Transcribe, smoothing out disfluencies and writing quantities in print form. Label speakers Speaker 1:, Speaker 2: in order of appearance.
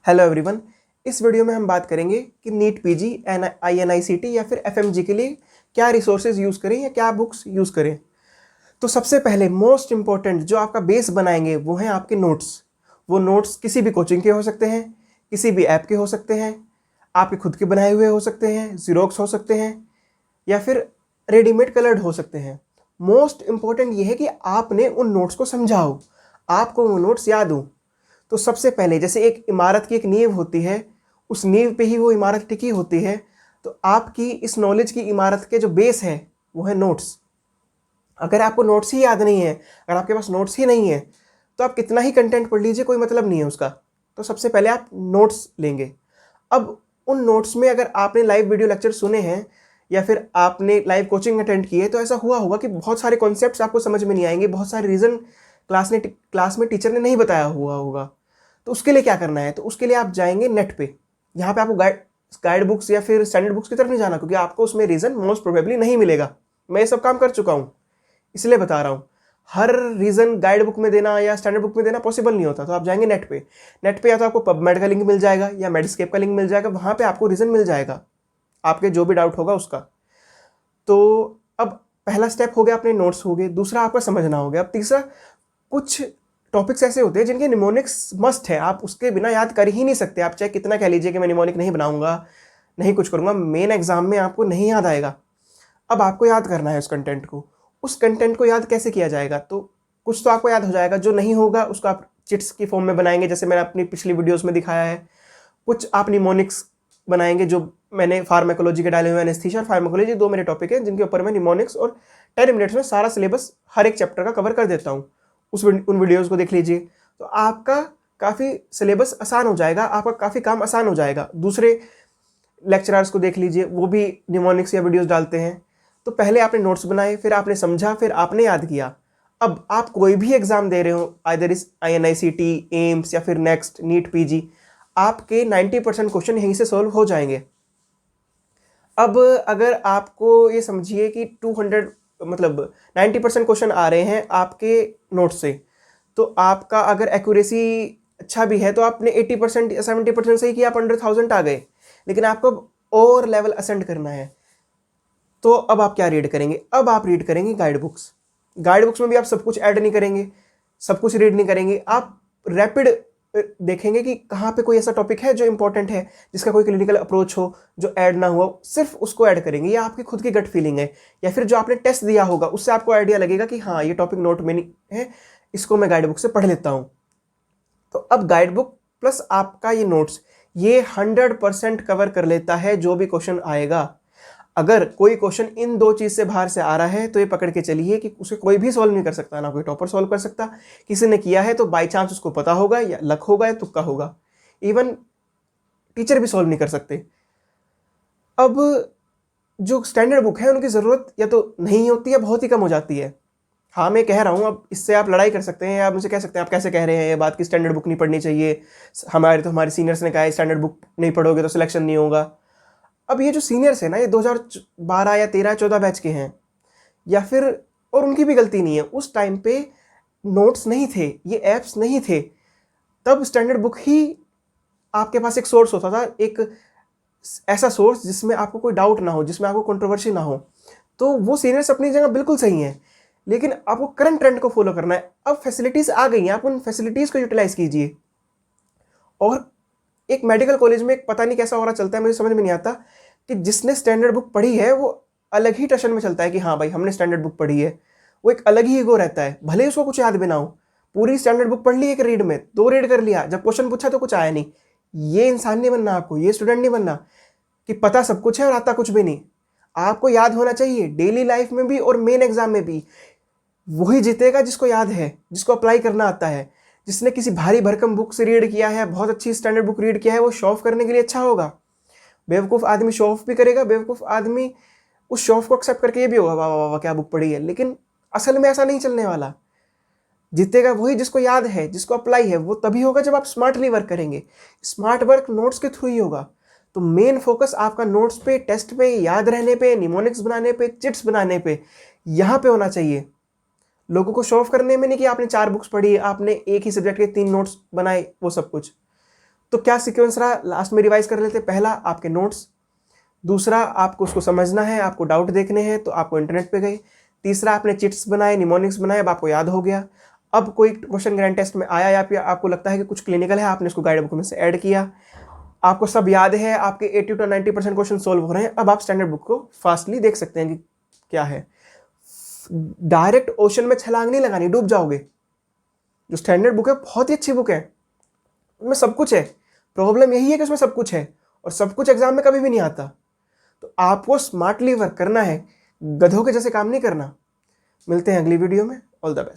Speaker 1: Hello everyone. इस video में हम बात करेंगे कि नीट पीजी INICT या फिर FMG के लिए क्या रिसोर्सेज यूज़ करें या क्या बुक्स यूज़ करें। तो सबसे पहले मोस्ट इम्पॉर्टेंट जो आपका बेस बनाएंगे वो हैं आपके नोट्स। वो नोट्स किसी भी कोचिंग के हो सकते हैं, किसी भी ऐप के हो सकते हैं, आपके खुद के बनाए हुए हो सकते हैं, ज़ीरोक्स हो सकते हैं या फिर रेडीमेड कलर्ड हो सकते हैं। मोस्ट इम्पॉर्टेंट ये है कि आपने उन नोट्स को समझाओ, आपको वो नोट्स याद हो। तो सबसे पहले जैसे एक इमारत की एक नींव होती है, उस नींव पे ही वो इमारत टिकी होती है। तो आपकी इस नॉलेज की इमारत के जो बेस है वो है नोट्स। अगर आपको नोट्स ही याद नहीं है, अगर आपके पास नोट्स ही नहीं है, तो आप कितना ही कंटेंट पढ़ लीजिए, कोई मतलब नहीं है उसका। तो सबसे पहले आप नोट्स लेंगे। अब उन नोट्स में अगर आपने लाइव वीडियो लेक्चर सुने हैं या फिर आपने लाइव कोचिंग अटेंड की है, तो ऐसा हुआ होगा कि बहुत सारे कॉन्सेप्ट्स आपको समझ में नहीं आएंगे, बहुत सारे रीज़न क्लास में टीचर ने नहीं बताया हुआ होगा। तो उसके लिए क्या करना है, तो उसके लिए आप जाएंगे नेट पे। यहाँ पे आपको गाइड बुक्स या फिर स्टैंडर्ड बुक्स की तरफ नहीं जाना, क्योंकि आपको उसमें रीज़न मोस्ट प्रोबेबली नहीं मिलेगा। मैं ये सब काम कर चुका हूँ, इसलिए बता रहा हूँ। हर रीज़न गाइड बुक में देना या स्टैंडर्ड बुक में देना पॉसिबल नहीं होता। तो आप जाएंगे नेट पे। नेट पे या तो आपको पबमेड का लिंक मिल जाएगा या मेडस्केप का लिंक मिल जाएगा, वहाँ पे आपको रीज़न मिल जाएगा आपके जो भी डाउट होगा उसका। तो अब पहला स्टेप हो गया, अपने नोट्स हो गए, दूसरा आपका समझना हो गया। अब तीसरा, कुछ टॉपिक्स ऐसे होते हैं जिनके निमोनिक्स मस्ट है, आप उसके बिना याद कर ही नहीं सकते। आप चाहे कितना कह लीजिए कि मैं निमोनिक नहीं बनाऊंगा, नहीं कुछ करूंगा, मेन एग्जाम में आपको नहीं याद आएगा। अब आपको याद करना है उस कंटेंट को। उस कंटेंट को याद कैसे किया जाएगा, तो कुछ तो आपको याद हो जाएगा, जो नहीं होगा उसको आप चिट्स की फॉर्म में बनाएंगे, जैसे मैंने अपनी पिछली वीडियोस में दिखाया है। कुछ आप निमोनिक्स बनाएंगे, जो मैंने फार्मेकोलॉजी के डाले हुए, एनेस्थीसिया और फार्मेकोलॉजी दो मेरे टॉपिक हैं जिनके ऊपर मैं निमोनिक्स और 10 मिनट्स में सारा सिलेबस हर एक चैप्टर का कवर कर देता हूँ। उन वीडियोज़ को देख लीजिए, तो आपका काफ़ी सिलेबस आसान हो जाएगा, आपका काफ़ी काम आसान हो जाएगा। दूसरे लेक्चरर्स को देख लीजिए, वो भी निमोनिक्स या वीडियोस डालते हैं। तो पहले आपने नोट्स बनाए, फिर आपने समझा, फिर आपने याद किया। अब आप कोई भी एग्जाम दे रहे हो, आइदर इस INICT, एम्स या फिर नेक्स्ट नीट पीजी, आपके 90% क्वेश्चन यहीं से सॉल्व हो जाएंगे। अब अगर आपको ये समझिए कि 200 मतलब 90% क्वेश्चन आ रहे हैं आपके नोट से, तो आपका अगर एक्यूरेसी अच्छा भी है तो आपने 80% या 70% सही किया, आप अंडर 1000 आ गए। लेकिन आपको और लेवल असेंड करना है, तो अब आप क्या रीड करेंगे, अब आप रीड करेंगे गाइड बुक्स। गाइड बुक्स में भी आप सब कुछ ऐड नहीं करेंगे, सब कुछ रीड नहीं करेंगे। आप रैपिड देखेंगे कि कहाँ पे कोई ऐसा टॉपिक है जो इंपॉर्टेंट है, जिसका कोई क्लिनिकल अप्रोच हो, जो ऐड ना हुआ, सिर्फ उसको ऐड करेंगे। या आपकी खुद की गट फीलिंग है, या फिर जो आपने टेस्ट दिया होगा उससे आपको आइडिया लगेगा कि हाँ ये टॉपिक नोट में नहीं है, इसको मैं गाइड बुक से पढ़ लेता हूँ। तो अब गाइड बुक प्लस आपका ये नोट्स, ये 100% कवर कर लेता है जो भी क्वेश्चन आएगा। अगर कोई क्वेश्चन इन दो चीज से बाहर से आ रहा है, तो ये पकड़ के चलिए कि उसे कोई भी सॉल्व नहीं कर सकता, ना कोई टॉपर सॉल्व कर सकता। किसी ने किया है तो बाई चांस उसको पता होगा, या लक होगा, या तुक्का होगा। इवन टीचर भी सॉल्व नहीं कर सकते। अब जो स्टैंडर्ड बुक है उनकी ज़रूरत या तो नहीं होती है, बहुत ही कम हो जाती है। हाँ मैं कह रहा हूँ, अब इससे आप लड़ाई कर सकते हैं, आप मुझे कह सकते हैं आप कैसे कह रहे हैं ये बात कि स्टैंडर्ड बुक नहीं पढ़नी चाहिए, हमारे सीनियर्स ने कहा है स्टैंडर्ड बुक नहीं पढ़ोगे तो सिलेक्शन नहीं होगा। अब ये जो सीनियर्स है ना, ये 2012 या 13-14 बैच के हैं, या फिर, और उनकी भी गलती नहीं है, उस टाइम पे नोट्स नहीं थे, ये ऐप्स नहीं थे, तब स्टैंडर्ड बुक ही आपके पास एक सोर्स होता था, एक ऐसा सोर्स जिसमें आपको कोई डाउट ना हो, जिसमें आपको कंट्रोवर्सी ना हो। तो वो सीनियर्स अपनी जगह बिल्कुल सही हैं, लेकिन आपको करंट ट्रेंड को फॉलो करना है। अब फैसिलिटीज़ आ गई हैं, आप उन फैसिलिटीज़ को यूटिलाइज कीजिए। और एक मेडिकल कॉलेज में एक पता नहीं कैसा हो रहा चलता है, मुझे समझ में नहीं आता, कि जिसने स्टैंडर्ड बुक पढ़ी है वो अलग ही टशन में चलता है कि हाँ भाई हमने स्टैंडर्ड बुक पढ़ी है। वो एक अलग ही ईगो रहता है, भले उसको कुछ याद भी ना हो। पूरी स्टैंडर्ड बुक पढ़ ली एक रीड में, 2 रीड कर लिया, जब क्वेश्चन पूछा तो कुछ आया नहीं। ये इंसान नहीं बनना आपको, ये स्टूडेंट नहीं बनना कि पता सब कुछ है और आता कुछ भी नहीं। आपको याद होना चाहिए, डेली लाइफ में भी और मेन एग्जाम में भी। वही जीतेगा जिसको याद है, जिसको अप्लाई करना आता है। जिसने किसी भारी भरकम बुक से रीड किया है, बहुत अच्छी स्टैंडर्ड बुक रीड किया है, वो शो ऑफ करने के लिए अच्छा होगा। बेवकूफ़ आदमी शो ऑफ भी करेगा, बेवकूफ़ आदमी उस शो ऑफ को एक्सेप्ट करके ये भी होगा वाह वाह वाह क्या बुक पढ़ी है, लेकिन असल में ऐसा नहीं चलने वाला। जीतेगा वही जिसको याद है, जिसको अप्लाई है। वो तभी होगा जब आप स्मार्टली वर्क करेंगे। स्मार्ट वर्क नोट्स के थ्रू ही होगा। तो मेन फोकस आपका नोट्स पे, टेस्ट पे, याद रहने पे, निमोनिक्स बनाने पे, चिट्स बनाने पे, यहाँ पे होना चाहिए। लोगों को शो ऑफ करने में नहीं कि आपने 4 बुक्स पढ़ी, आपने एक ही सब्जेक्ट के 3 नोट्स बनाए, वो सब कुछ। तो क्या सीक्वेंस रहा, लास्ट में रिवाइज कर लेते हैं। पहला आपके नोट्स, दूसरा आपको उसको समझना है, आपको डाउट देखने हैं तो आपको इंटरनेट पे गए, तीसरा आपने चिट्स बनाए, निमोनिक्स बनाए, अब आपको याद हो गया। अब कोई क्वेश्चन ग्रैंड टेस्ट में आया या फिर आपको लगता है कि कुछ क्लिनिकल है, आपने उसको गाइड बुक में से ऐड किया, आपको सब याद है, आपके 80 to 90% क्वेश्चन सोल्व हो रहे हैं, अब आप स्टैंडर्ड बुक को फास्टली देख सकते हैं कि क्या है। डायरेक्ट ओशन में छलांग नहीं लगानी, डूब जाओगे। जो स्टैंडर्ड बुक है बहुत ही अच्छी बुक है, उसमें सब कुछ है। प्रॉब्लम यही है कि उसमें सब कुछ है और सब कुछ एग्जाम में कभी भी नहीं आता। तो आपको स्मार्टली वर्क करना है, गधों के जैसे काम नहीं करना। मिलते हैं अगली वीडियो में। All the best.